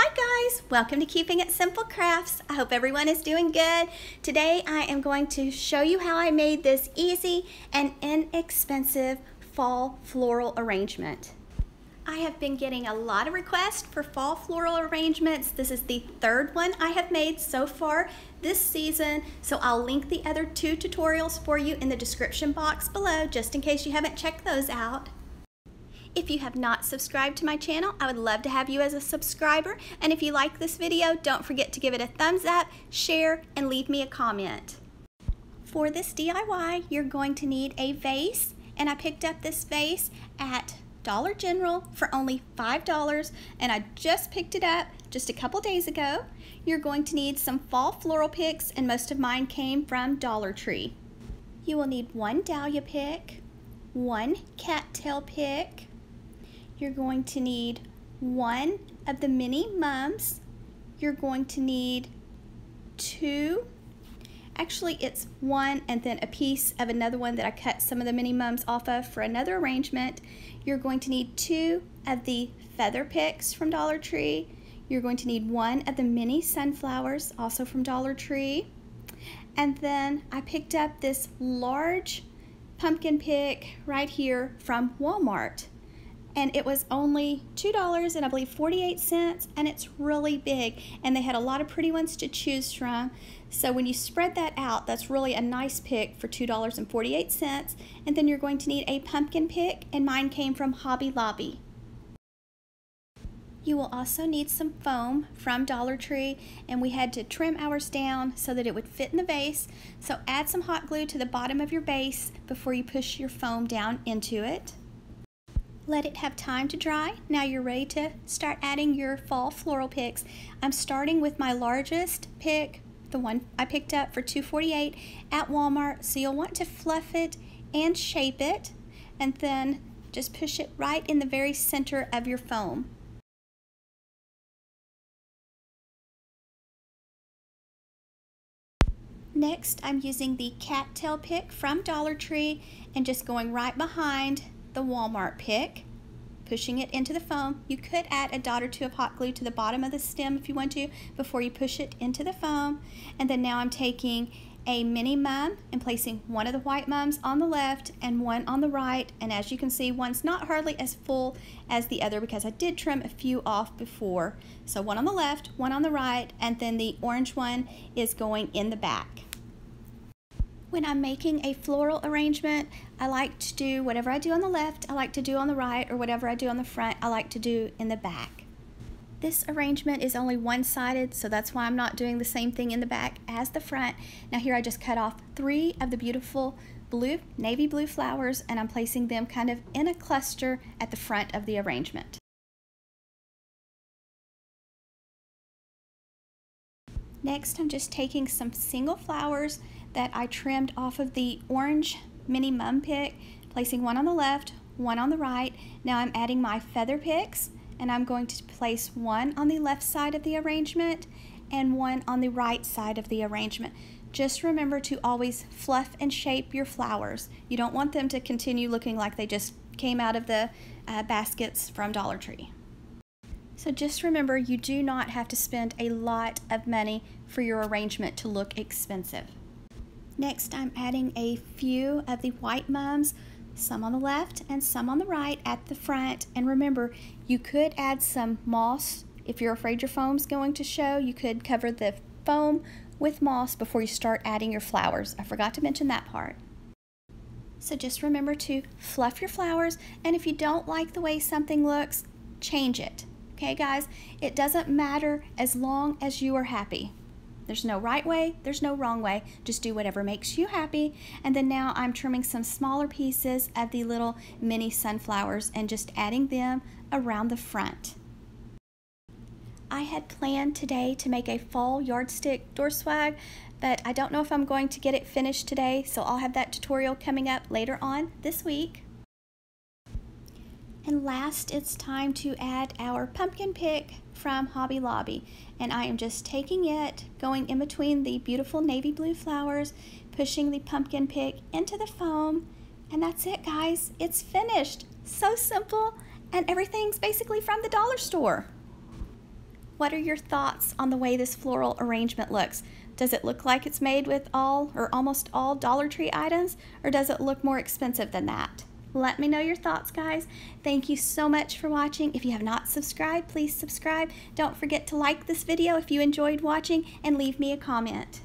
Hi guys, welcome to Keeping It Simple Crafts. I hope everyone is doing good. Today I am going to show you how I made this easy and inexpensive fall floral arrangement. I have been getting a lot of requests for fall floral arrangements. This is the third one I have made so far this season, so I'll link the other two tutorials for you in the description box below just in case you haven't checked those out. If you have not subscribed to my channel, I would love to have you as a subscriber. And if you like this video, don't forget to give it a thumbs up, share, and leave me a comment. For this DIY, you're going to need a vase, and I picked up this vase at Dollar General for only $5, and I just picked it up just a couple days ago. You're going to need some fall floral picks, and most of mine came from Dollar Tree. You will need one Dahlia pick, one cattail pick. You're going to need one of the mini mums. You're going to need two, actually it's one and then a piece of another one that I cut some of the mini mums off of for another arrangement. You're going to need two of the feather picks from Dollar Tree. You're going to need one of the mini sunflowers, also from Dollar Tree. And then I picked up this large pumpkin pick right here from Walmart. And it was only $2 and I believe 48 cents, and it's really big, and they had a lot of pretty ones to choose from. So when you spread that out, that's really a nice pick for $2.48. And then you're going to need a pumpkin pick, and mine came from Hobby Lobby. You will also need some foam from Dollar Tree, and we had to trim ours down so that it would fit in the vase. So add some hot glue to the bottom of your base before you push your foam down into it. Let it have time to dry. Now you're ready to start adding your fall floral picks. I'm starting with my largest pick, the one I picked up for $2.48 at Walmart. So you'll want to fluff it and shape it, and then just push it right in the very center of your foam. Next, I'm using the cattail pick from Dollar Tree and just going right behind the Walmart pick, pushing it into the foam. You could add a dot or two of hot glue to the bottom of the stem if you want to before you push it into the foam. And then now I'm taking a mini mum and placing one of the white mums on the left and one on the right. And as you can see, one's not hardly as full as the other because I did trim a few off before. So one on the left, one on the right, and then the orange one is going in the back. When I'm making a floral arrangement, I like to do whatever I do on the left, I like to do on the right, or whatever I do on the front, I like to do in the back. This arrangement is only one-sided, so that's why I'm not doing the same thing in the back as the front. Now here I just cut off 3 of the beautiful blue, navy blue flowers, and I'm placing them kind of in a cluster at the front of the arrangement. Next, I'm just taking some single flowers that I trimmed off of the orange mini mum pick, placing one on the left, one on the right. Now I'm adding my feather picks, and I'm going to place one on the left side of the arrangement and one on the right side of the arrangement. Just remember to always fluff and shape your flowers. You don't want them to continue looking like they just came out of the baskets from Dollar Tree. So just remember, you do not have to spend a lot of money for your arrangement to look expensive. Next, I'm adding a few of the white mums, some on the left and some on the right at the front. And remember, you could add some moss. If you're afraid your foam's going to show, you could cover the foam with moss before you start adding your flowers. I forgot to mention that part. So just remember to fluff your flowers, and if you don't like the way something looks, change it. Okay guys, it doesn't matter as long as you are happy. There's no right way, there's no wrong way. Just do whatever makes you happy. And then now I'm trimming some smaller pieces of the little mini sunflowers and just adding them around the front. I had planned today to make a fall yardstick door swag, but I don't know if I'm going to get it finished today, so I'll have that tutorial coming up later on this week. And last, it's time to add our pumpkin pick from Hobby Lobby. And I am just taking it, going in between the beautiful navy blue flowers, pushing the pumpkin pick into the foam, and that's it guys, it's finished. So simple, and everything's basically from the dollar store. What are your thoughts on the way this floral arrangement looks? Does it look like it's made with all or almost all Dollar Tree items, or does it look more expensive than that? Let me know your thoughts, guys. Thank you so much for watching. If you have not subscribed, please subscribe. Don't forget to like this video if you enjoyed watching and leave me a comment.